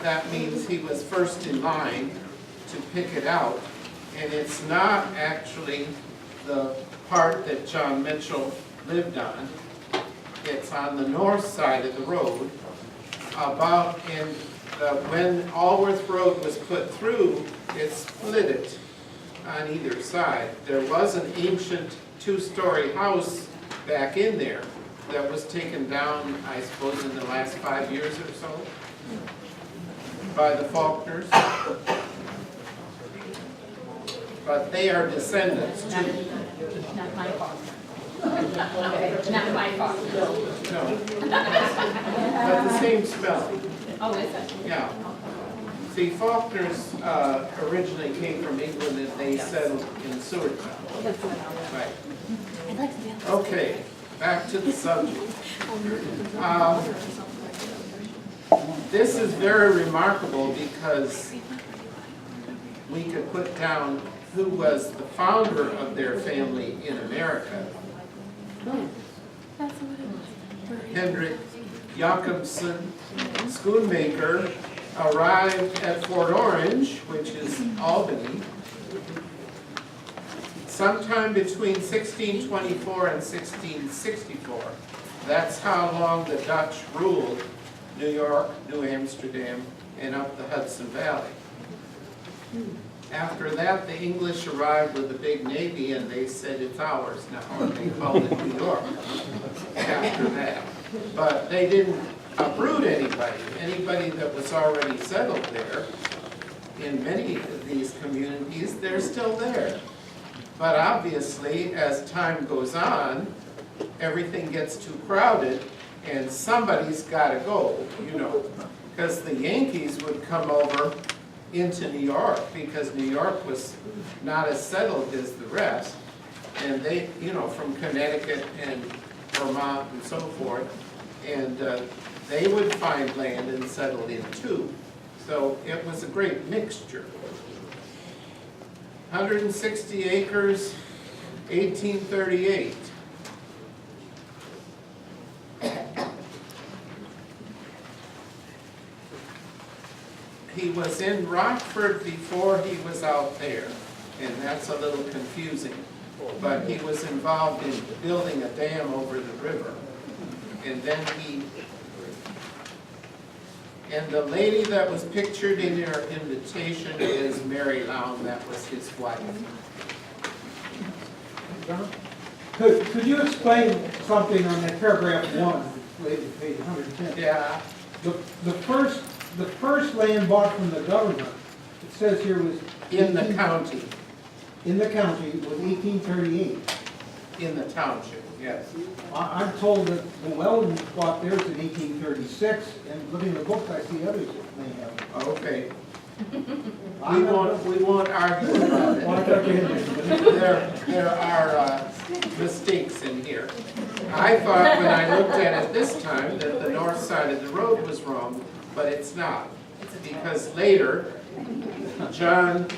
that means he was first in line to pick it out. And it's not actually the part that John Mitchell lived on. It's on the north side of the road. When Alworth Road was put through, it split it on either side. There was an ancient two-story house back in there that was taken down, I suppose, in the last 5 years or so by the Faulkners. But they are descendants too. Not my fault. Not my fault. No. But the same spelling. Oh, is it? Yeah. See, Faulkners originally came from England and they settled in Sewardtown. Right. Okay, back to the subject. This is very remarkable because we could put down who was the founder of their family in America. Hendrik Jakobsen, schoonmaker, arrived at Fort Orange, which is Albany, sometime between 1624 and 1664. That's how long the Dutch ruled New York, New Amsterdam, and up the Hudson Valley. After that, the English arrived with a big navy and they said it's ours now, and they called it New York after that. But they didn't uproot anybody. Anybody that was already settled there, in many of these communities, they're still there. But obviously, as time goes on, everything gets too crowded and somebody's got to go, you know, because the Yankees would come over into New York because New York was not as settled as the rest, and they, you know, from Connecticut and Vermont and so forth, and they would find land and settle in too. So it was a great mixture. 160 acres, 1838. He was in Rockford before he was out there, and that's a little confusing. But he was involved in building a dam over the river. And then and the lady that was pictured in your invitation is Mary Lown. That was his wife. Could you explain something on that paragraph 1, page 110? Yeah. The first land bought from the government, it says here was... In the county. In the county was 1838. In the township, yes. I'm told that the Weldons bought theirs in 1836, and looking at the book, I see others that may have. Okay. We won't argue about it. There are mistakes in here. I thought when I looked at it this time that the north side of the road was wrong, but it's not. Because later, John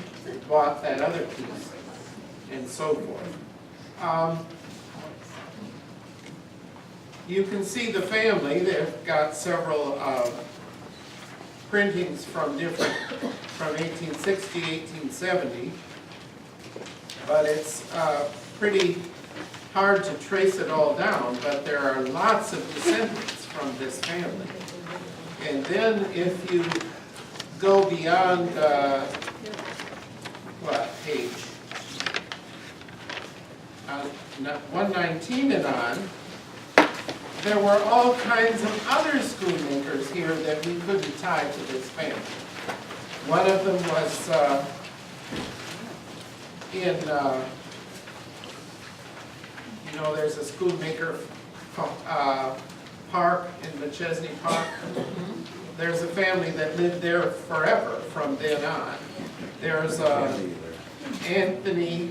bought that other piece and so forth. You can see the family. They've got several printings from 1860, 1870, but it's pretty hard to trace it all down, but there are lots of descendants from this family. And then if you go beyond, what page? 119 and on, there were all kinds of other schoonmakers here that we couldn't tie to this family. One of them was in, you know, there's a schoonmaker park in McChesney Park. There's a family that lived there forever from then on. There's Anthony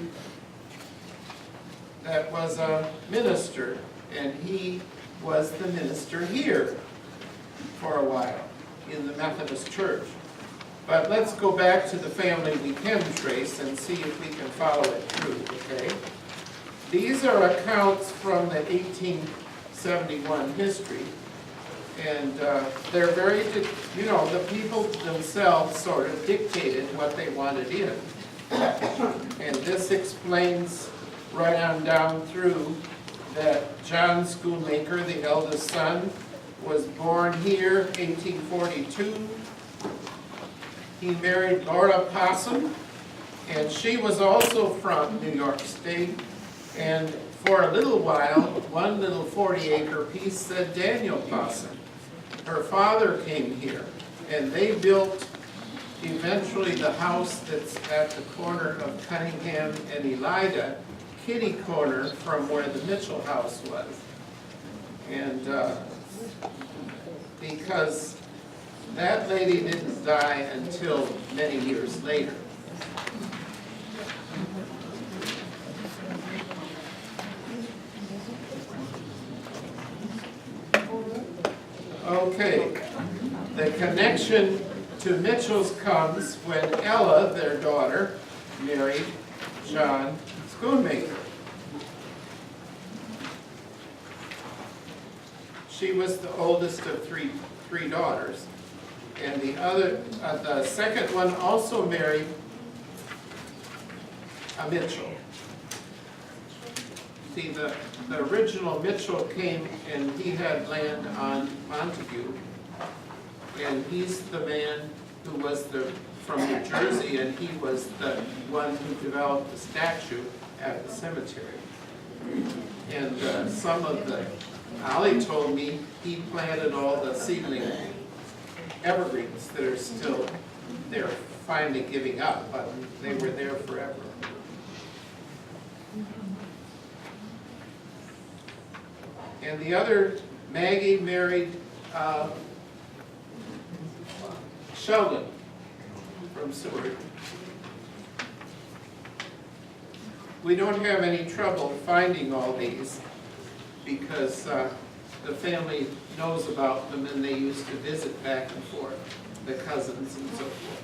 that was a minister, and he was the minister here for a while in the Methodist Church. But let's go back to the family we can trace and see if we can follow it through, okay? These are accounts from the 1871 history. And they're very, you know, the people themselves sort of dictated what they wanted in. And this explains right on down through that John Schoonmaker, the eldest son, was born here 1842. He married Laura Possum, and she was also from New York State. And for a little while, one little 40-acre piece said Daniel Possum. Her father came here, and they built eventually the house that's at the corner of Cunningham and Elida, kitty corner from where the Mitchell house was. And because that lady didn't die until many years later. Okay, the connection to Mitchell's comes when Ella, their daughter, married John Schoonmaker. She was the oldest of three daughters, and the second one also married a Mitchell. See, the original Mitchell came and he had land on Montague, and he's the man who was from New Jersey, and he was the one who developed the statue at the cemetery. And some of the, Ollie told me he planted all the seedling evergreens that are still, they're finally giving up, but they were there forever. And the other, Maggie married Sheldon from Seward. We don't have any trouble finding all these because the family knows about them and they used to visit back and forth, the cousins and so forth.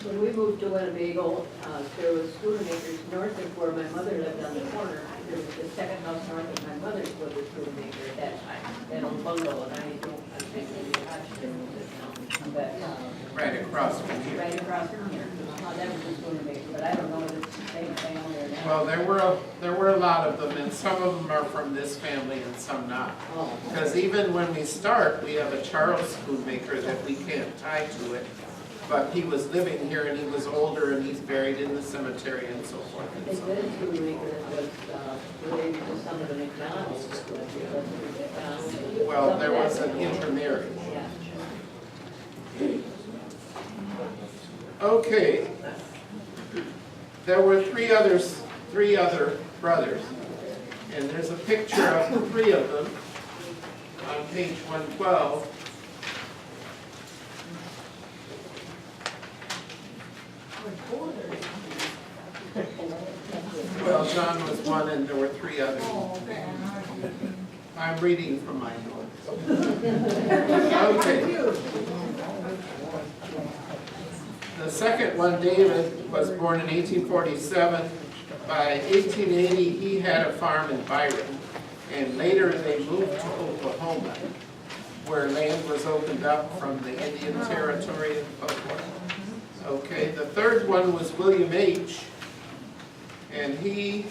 When we moved to Winnebago, there was Schoonmakers north of where my mother lived on the corner. There was the second house north of my mother's was a Schoonmaker at that time, that old bungalow, and I think maybe actually moved it now. But, Right across from here. right across from here. That was a Schoonmaker, but I don't know if it's the same family or not. Well, there were a lot of them, and some of them are from this family and some not. Oh. Because even when we start, we have a Charles Schoonmaker that we can't tie to it. But he was living here and he was older and he's buried in the cemetery and so forth and They so did on. a Schoonmaker that was related to some of the McDonald's. Well, there was an intermarriage. Yeah. Okay. There were three other brothers. And there's a picture of the three of them on page 112. Well, John was one and there were three others. I'm reading from my notes. Okay. The second one, David, was born in 1847. By 1880, he had a farm in Byron, and later they moved to Oklahoma, where land was opened up from the Indian Territory and so forth. Okay, the third one was William H., and he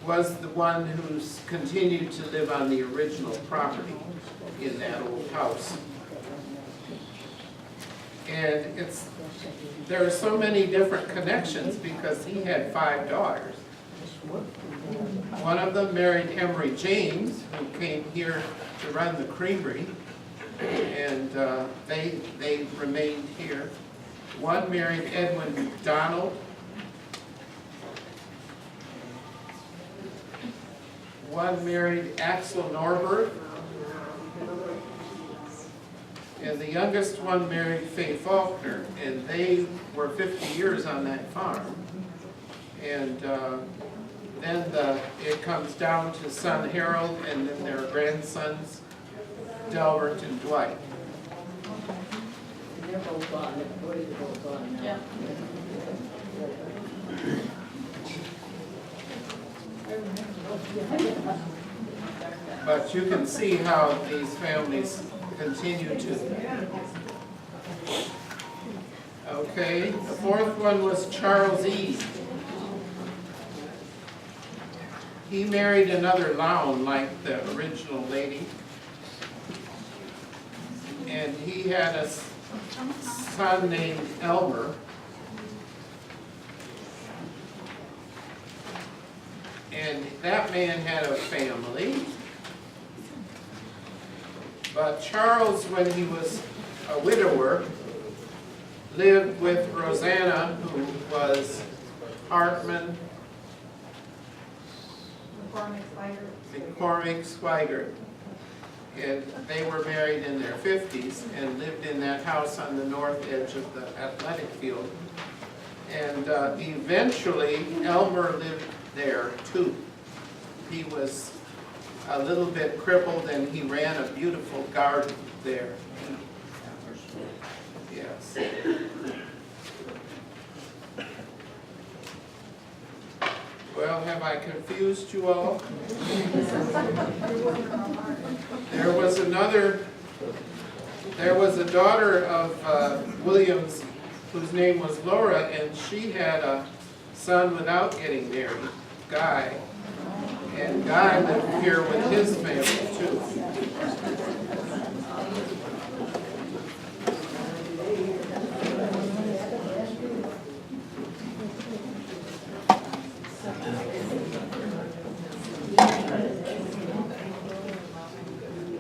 was the one who's continued to live on the original property in that old house. And there are so many different connections because he had 5 daughters. One of them married Emory James, who came here to run the creamery, and they remained here. One married Edwin McDonald. One married Axel Norberg. And the youngest one married Fay Faulkner, and they were 50 years on that farm. And then it comes down to son Harold, and then their grandsons, Delbert and Dwight. And they're both gone, the boys are both gone now. Yeah. But you can see how these families continue to. Okay, the fourth one was Charles E. He married another Lown like the original lady. And he had a son named Elmer. And that man had a family. But Charles, when he was a widower, lived with Rosanna, who was Hartman McCormick Swigert. And they were married in their 50s and lived in that house on the north edge of the athletic field. And eventually, Elmer lived there too. He was a little bit crippled and he ran a beautiful garden there. Yes. Well, have I confused you all? There was a daughter of Williams whose name was Laura, and she had a son without getting married, Guy. And Guy lived here with his family too.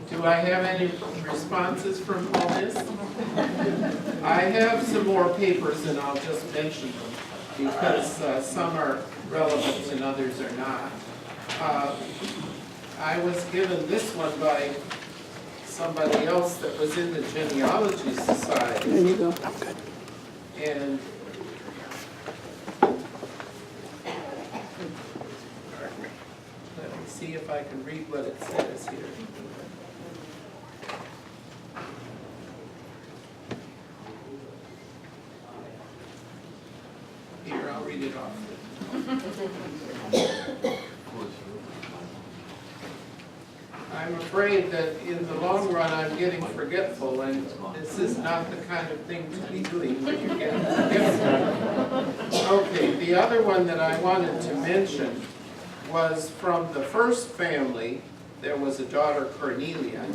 Do I have any responses from all this? I have some more papers and I'll just mention them because some are relevant and others are not. I was given this one by somebody else that was in the Genealogy Society. There you go. I'm good. And let me see if I can read what it says here. Here, I'll read it off. I'm afraid that in the long run I'm getting forgetful, and this is not the kind of thing to be doing when you're getting forgetful. Okay, the other one that I wanted to mention was from the first family. There was a daughter, Cornelia,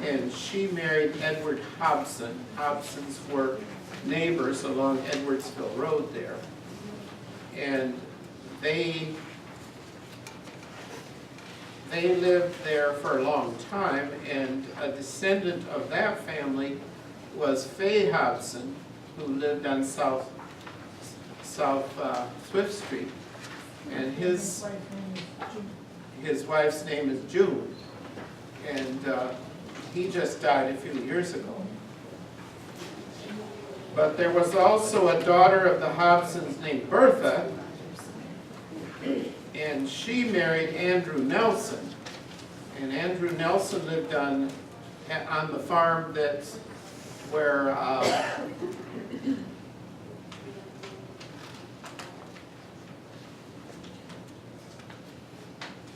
and she married Edward Hobson. Hobsons were neighbors along Edwardsville Road there. And they lived there for a long time, and a descendant of that family was Fay Hobson, who lived on South Swift Street, and his wife's name is June, and he just died a few years ago. But there was also a daughter of the Hobsons named Bertha, and she married Andrew Nelson. And Andrew Nelson lived on the farm that's where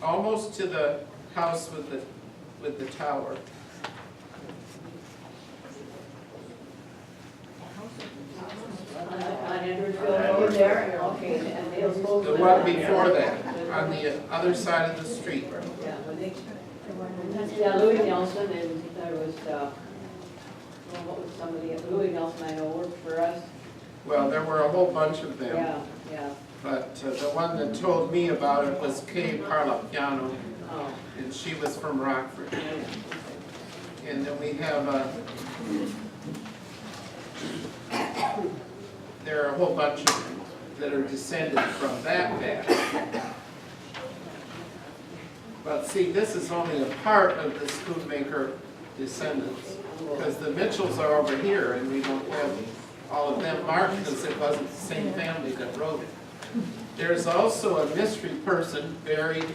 almost to the house with the tower. On Andrewsville Road there, okay, and they'll both. The one before that, on the other side of the street. Yeah, Louis Nelson, and there was, well, what was somebody, Louis Nelson I know worked for us. Well, there were a whole bunch of them. Yeah, yeah. But the one that told me about it was Kay Parlapiano, Oh, and she was from Rockford. And then we have there are a whole bunch of them that are descended from that back. But see, this is only a part of the Schoonmaker descendants, because the Mitchells are over here, and we don't have all of them marked because it wasn't the same family that wrote it. There's also a mystery person buried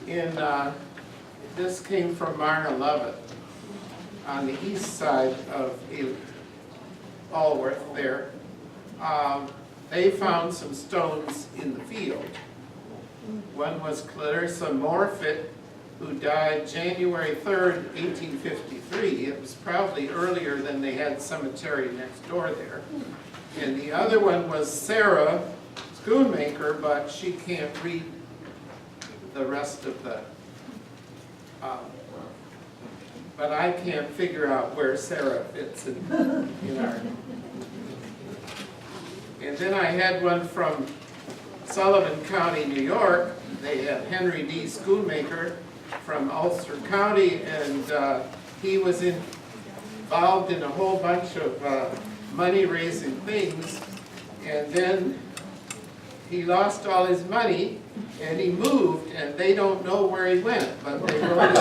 in, this came from Marna Lovett on the east side of Alworth there. They found some stones in the field. One was Clarissa Morfitt, who died January 3rd, 1853. It was probably earlier than they had cemetery next door there. And the other one was Sarah Schoonmaker, but she can't read the rest of the, but I can't figure out where Sarah fits in our. And then I had one from Sullivan County, New York. They had Henry D. Schoonmaker from Ulster County, and he was involved in a whole bunch of money-raising things, and then he lost all his money, and he moved, and they don't know where he went, but they wrote it.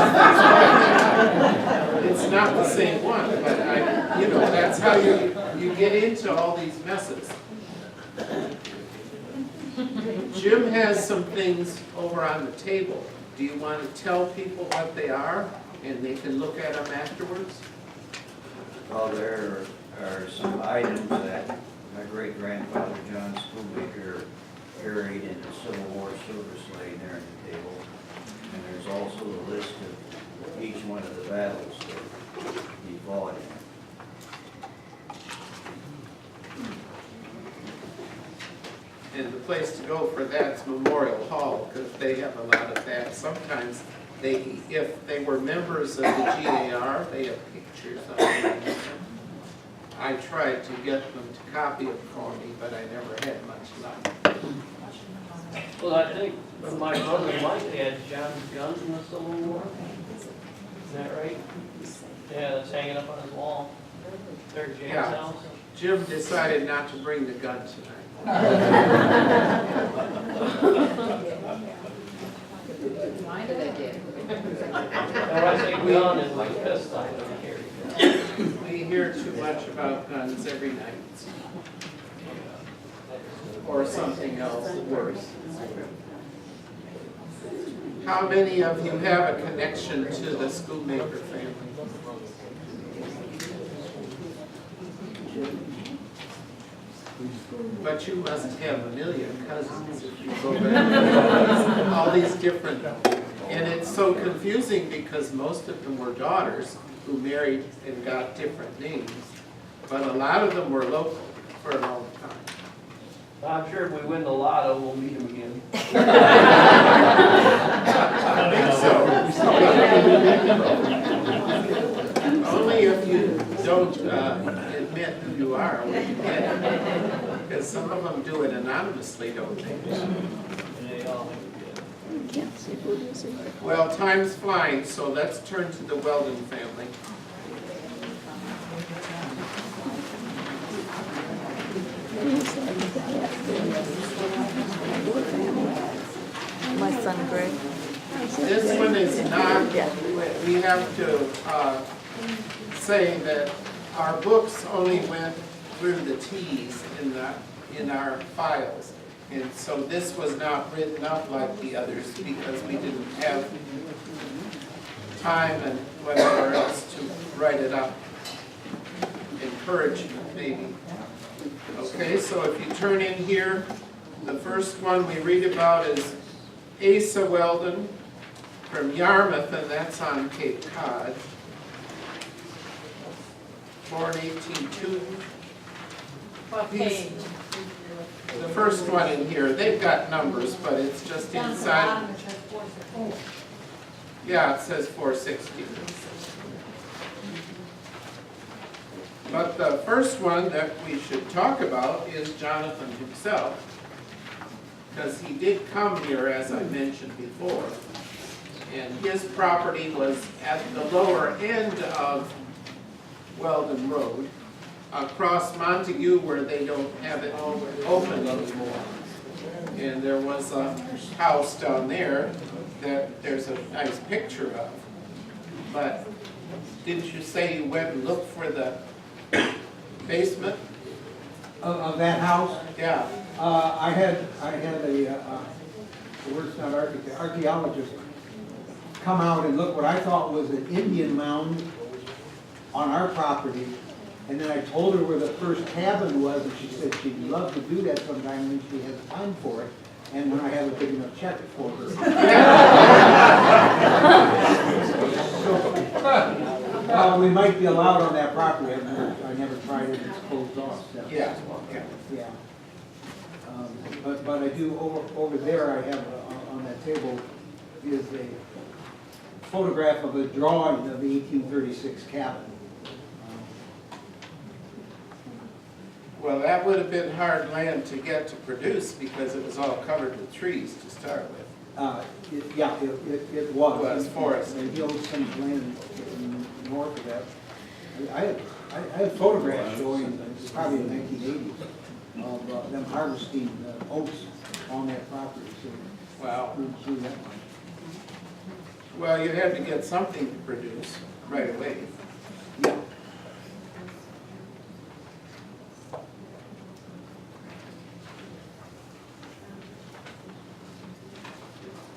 It's not the same one, but that's how you get into all these messes. Jim has some things over on the table. Do you want to tell people what they are, and they can look at them afterwards? Well, there are some items that my great-grandfather John Schoonmaker carried in the Civil War service laying there at the table. And there's also a list of each one of the battles that he fought in. And the place to go for that's Memorial Hall, because they have a lot of that. Sometimes if they were members of the GAR, they have pictures of them. I tried to get them to copy it for me, but I never had much luck. Well, I think my brother Mike had John's guns in the Civil War. Is that right? Yeah, that's hanging up on his wall. There at James' house. Jim decided not to bring the gun tonight. Mine did I did. When I say gun, it's like pistol. I don't carry guns. We hear too much about guns every night. Or something else worse. How many of you have a connection to the Schoonmaker family? But you must have a million cousins if you go back. All these different, and it's so confusing because most of them were daughters who married and got different names, but a lot of them were local for a long time. I'm sure if we win the lotto, we'll meet him again. I think so. Only if you don't admit who you are when you get it. Because some of them do it anonymously, don't they? Well, time's flying, so let's turn to the Weldon family. My son Greg. This one is not, we have to say that our books only went through the T's in our files. And so this was not written up like the others because we didn't have time and whatever else to write it up. Encouragement, maybe. Okay, so if you turn in here, the first one we read about is Asa Weldon from Yarmouth, and that's on Cape Cod. Born 1802. He's the first one in here. They've got numbers, but it's just inside. Yeah, it says 460. But the first one that we should talk about is Jonathan himself, because he did come here, as I mentioned before, and his property was at the lower end of Weldon Road, across Montague where they don't have it open anymore. And there was a house down there that there's a nice picture of. But didn't you say you went and looked for the basement? Of that house? Yeah. I had a word's not architect, archaeologist come out and look what I thought was an Indian mound on our property. And then I told her where the first cabin was, and she said she'd love to do that sometime when she has time for it, and when I have a big enough check for her. We might be allowed on that property. I never tried it, it's closed off. So. Yeah. Yeah. But I do, over there, I have on that table is a photograph of a drawing of the 1836 cabin. Well, that would have been hard land to get to produce because it was all covered with trees to start with. It was. It was forest. They built some land north of that. I have photographs showing, it's probably the 1980s, of them harvesting oats on that property. So Wow. through that one. Well, you had to get something to produce right away. Yeah.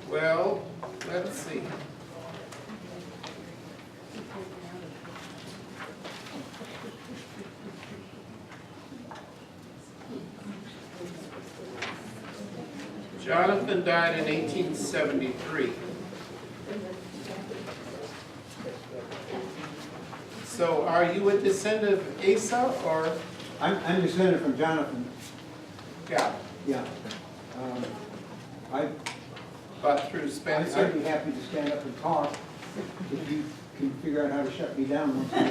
Well, let's see. Jonathan died in 1873. So are you a descendant of Asa or? I'm descended from Jonathan. Yeah, Yeah. but through I'd Spencer. be happy to stand up and talk if you can figure out how to shut me down once in a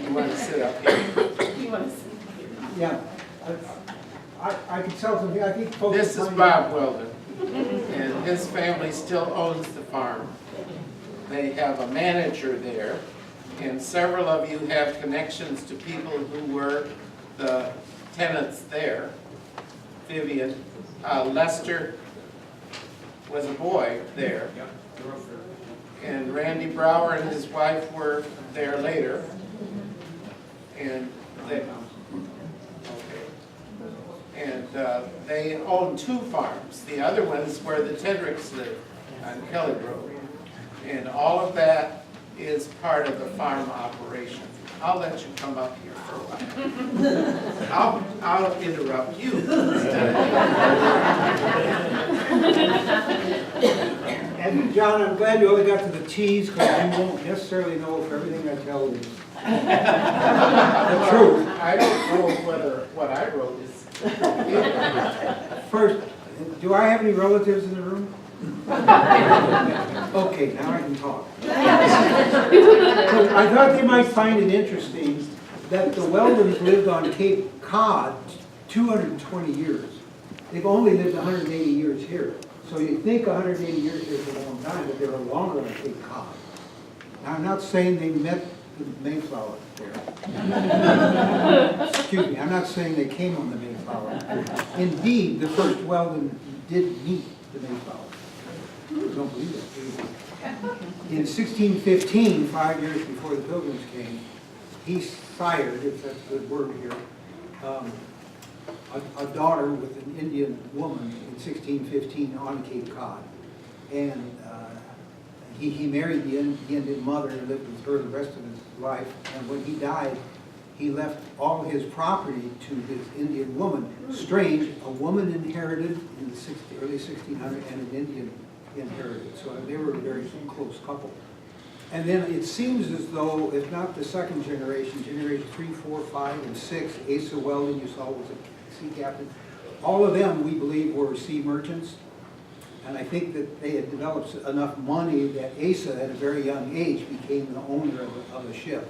You want to sit up here? while. Yeah. I could tell something, I think folks. This is Bob Weldon, and his family still owns the farm. They have a manager there, and several of you have connections to people who were the tenants there. Vivian, Lester was a boy there, and Randy Brower and his wife were there later. And they own two farms. The other one's where the Tedricks live on Kelly Road. And all of that is part of the farm operation. I'll let you come up here for a while. I'll interrupt you instead of. And John, I'm glad you only got to the T's because you won't necessarily know if everything I tell is the truth. I don't know whether what I wrote is. First, do I have any relatives in the room? Okay, now I can talk. So I thought they might find it interesting that the Weldons lived on Cape Cod 220 years. They've only lived 180 years here. So you think 180 years here is a long time, but they were longer on Cape Cod. Now, I'm not saying they met the Mayflower there. Excuse me, I'm not saying they came on the Mayflower. Indeed, the first Weldon did meet the Mayflower. I don't believe that. In 1615, 5 years before the Pilgrims came, he sired, if that's a good word here, a daughter with an Indian woman in 1615 on Cape Cod. And he married the Indian mother and lived with her the rest of his life. And when he died, he left all his property to his Indian woman. Strange, a woman inherited in the early 1600s and an Indian inherited. So they were a very close couple. And then it seems as though, if not the second generation, generation 3, 4, 5, and 6, Asa Weldon, you saw, was a sea captain. All of them, we believe, were sea merchants. And I think that they had developed enough money that Asa, at a very young age, became the owner of a ship,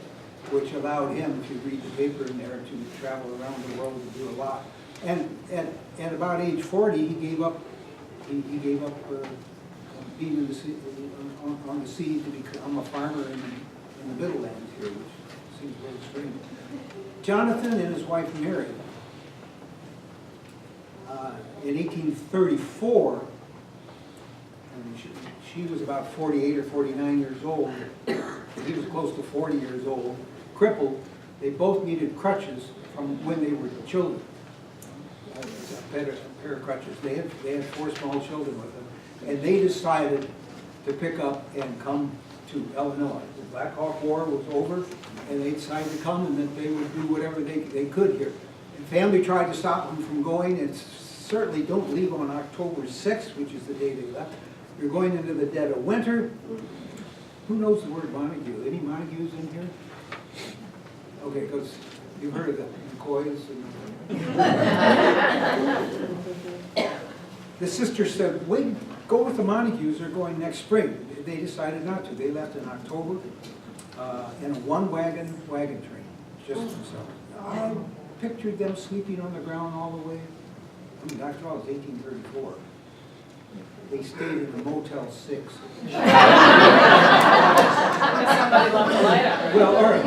which allowed him, if you read the paper in there, to travel around the world and do a lot. And at about age 40, he gave up. He gave up being in the sea, on the sea to become a farmer in the Middlelands here, which seems a little strange. Jonathan and his wife Mary, in 1834. She was about 48 or 49 years old. He was close to 40 years old, crippled. They both needed crutches from when they were children. A pair of crutches. They had 4 small children with them. And they decided to pick up and come to Illinois. The Black Hawk War was over, and they decided to come and that they would do whatever they could here. Family tried to stop them from going. It's certainly don't leave on October 6th, which is the day they left. You're going into the dead of winter. Who knows the word Montague? Any Montagues in here? Okay, because you've heard of the McCoys. The sister said, wait, go with the Montagues, they're going next spring. They decided not to. They left in October in a one-wagon train, just themselves. I pictured them sleeping on the ground all the way. I mean, after all, it's 1834. They stayed in the Motel 6. Somebody left the light on. Well, all right.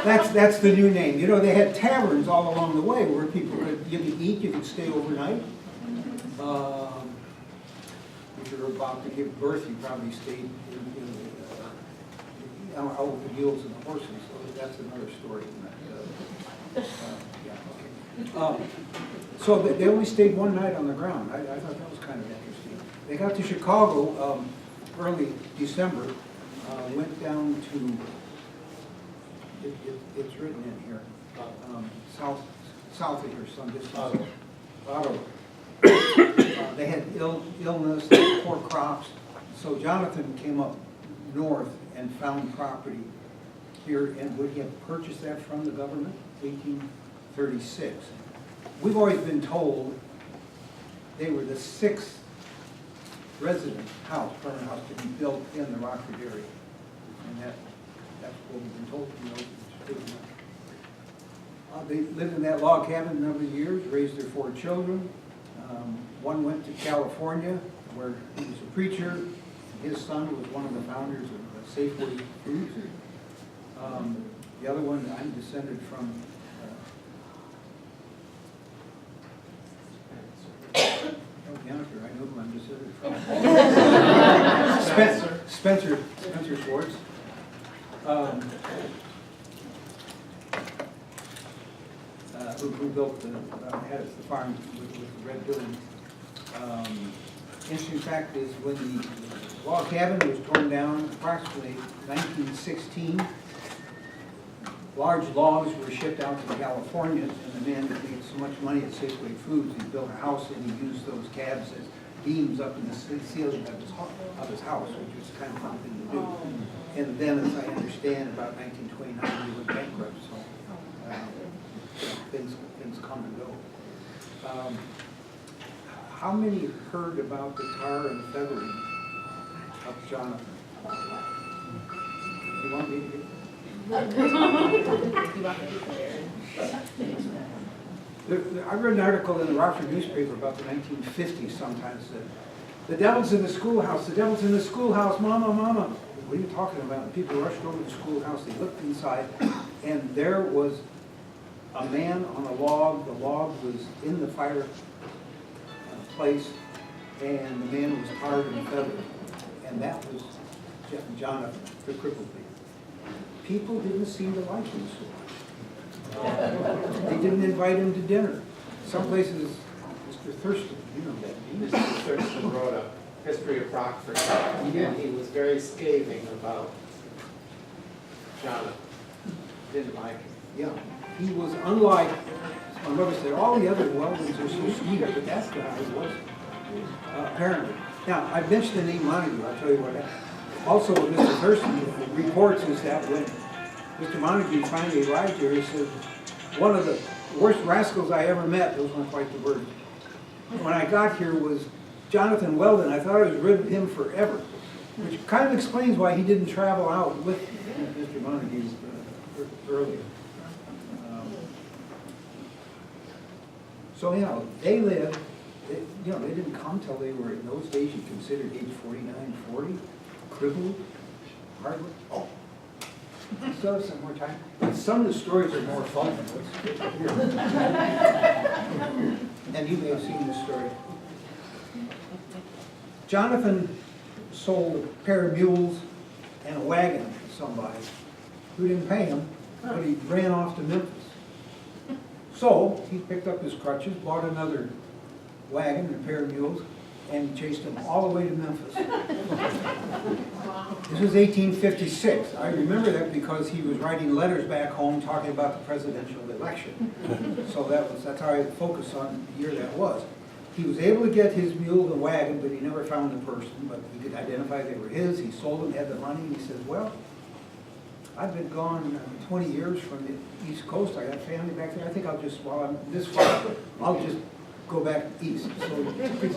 That's the new name. You know, they had taverns all along the way where people could, you could eat, you could stay overnight. If you're about to give birth, you probably stayed out with the mules and the horses, so that's another story. So they only stayed one night on the ground. I thought that was kind of interesting. They got to Chicago early December, went down to, it's written in here, south of here, some distance. Ottawa. They had illness, poor crops, so Jonathan came up north and found property here, and would he have purchased that from the government? 1836. We've always been told they were the 6th resident house, permanent house, to be built in the Rockford area. And that's what we've been told, you know, it's true enough. They lived in that log cabin a number of years, raised their 4 children. One went to California, where he was a preacher. His son was one of the founders of Safeway Foods. The other one, I'm descended from Jennifer, I know who I'm descended from. Spencer Schwartz. Who built the farm with the red building. Interesting fact is when the log cabin was torn down, approximately 1916, large logs were shipped out to California, and the man that made so much money at Safeway Foods, he built a house and he used those cabs as beams up in the ceiling of his house, which was kind of fun thing to do. And then, as I understand, about 1929, he went bankrupt, so things come and go. How many heard about the tar and feathering of Jonathan? You want me to get? I read an article in the Rockford newspaper about the 1950s sometimes that the devil's in the schoolhouse, the devil's in the schoolhouse, mama, mama. What are you talking about? And people rushed over to the schoolhouse, they looked inside, and there was a man on a log. The log was in the fire place, and the man was tarred and feathered, and that was Jonathan, the crippled man. People didn't seem to like him so much. They didn't invite him to dinner. Some places, Mr. Thurston, you know that. Mr. Thurston wrote a history of Rockford, and he was very scathing about Jonathan. Didn't like him. Yeah, he was unlike, my mother said, all the other Weldons are so sweet, but that's the guy he wasn't, apparently. Now, I mentioned the name Montague, I'll tell you what happened. Also, what Mr. Thurston reports is that when Mr. Montague finally arrived here, he said, one of the worst rascals I ever met, those weren't quite the words, when I got here was Jonathan Weldon. I thought I was rid of him forever, which kind of explains why he didn't travel out with Mr. Montague earlier. So, you know, they lived, they didn't come till they were, in those days, you considered age 49, 40, crippled, hardly. Oh, still have some more time. But some of the stories are more fun than what's here. And you may have seen this story. Jonathan sold a pair of mules and a wagon to somebody who didn't pay him, but he ran off to Memphis. So he picked up his crutches, bought another wagon and a pair of mules, and chased him all the way to Memphis. This was 1856. I remember that because he was writing letters back home talking about the presidential election. So that's how I focused on the year that was. He was able to get his mule and wagon, but he never found the person. But he could identify they were his. He sold them, had the money. He says, well, I've been gone 20 years from the East Coast. I got family back there. I think I'll just, while I'm this far, I'll just go back east. So he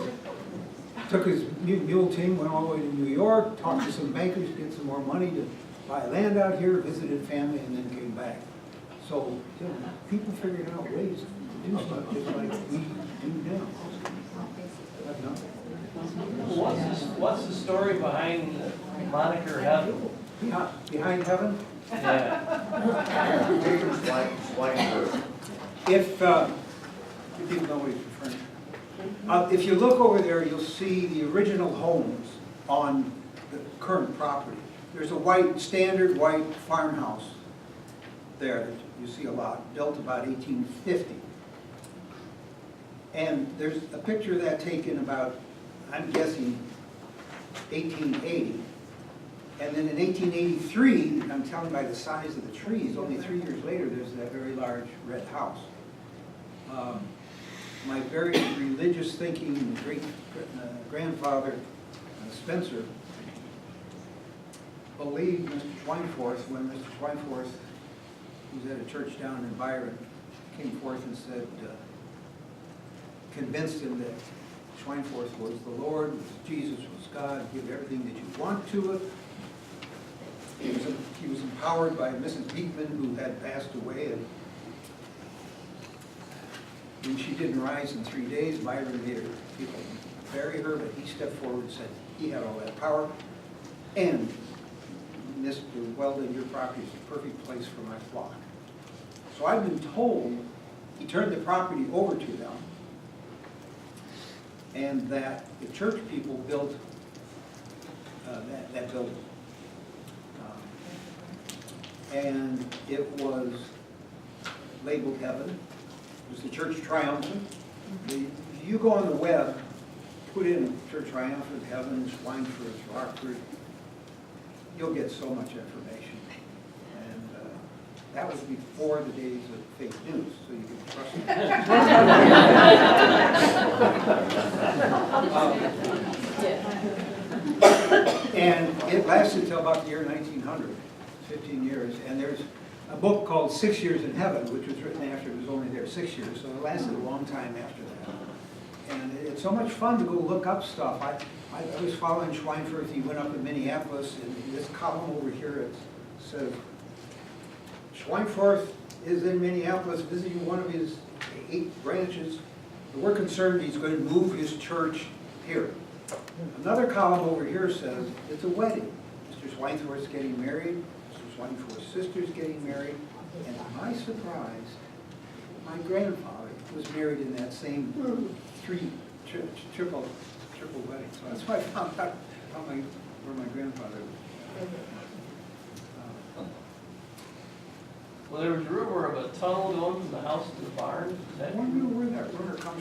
took his mule team, went all the way to New York, talked to some bankers, get some more money to buy land out here, visited family, and then came back. So, you know, people figured out ways to do stuff just like we do now. What's the story behind the moniker Heaven? Behind heaven? Yeah. If people know what he's referring to. If you look over there, you'll see the original homes on the current property. There's a standard white farmhouse there that you see a lot, built about 1850. And there's a picture of that taken about, I'm guessing, 1880. And then in 1883, I'm telling by the size of the trees, only 3 years later, there's that very large red house. My very religious thinking great-grandfather, Spencer, believed Mr. Schweinforth when Mr. Schweinforth, who was at a church down in Byron, came forth and said, convinced him that Schweinforth was the Lord, Jesus was God, give everything that you want to it. He was empowered by Mrs. Beekman, who had passed away, and when she didn't rise in 3 days, Byron made her people bury her, but he stepped forward and said he had all that power. And Mr. Weldon, your property is the perfect place for my flock. So I've been told he turned the property over to them, and that the church people built that building. And it was labeled Heaven. It was the Church Triumphant. If you go on the web, put in Church Triumphant, Heaven, Schweinfurt, Rockford, you'll get so much information. And that was before the days of fake news, so you can trust it. And it lasted till about the year 1900. 15 years, and there's a book called 6 Years in Heaven, which was written after it was only there 6 years, so it lasted a long time after that. And it's so much fun to go look up stuff. I was following Schweinfurt. He went up in Minneapolis, and in this column over here it says, Schweinfurt is in Minneapolis visiting one of his 8 branches. We're concerned he's going to move his church here. Another column over here says, it's a wedding. Mr. Schweinfurt's getting married. Schweinfurt's sister's getting married, and to my surprise, my grandfather was married in that same triple wedding. So that's why I found out where my grandfather was. Well, there was a rumor of a tunnel going from the house to the barn. Is I that wonder where that rumor comes from.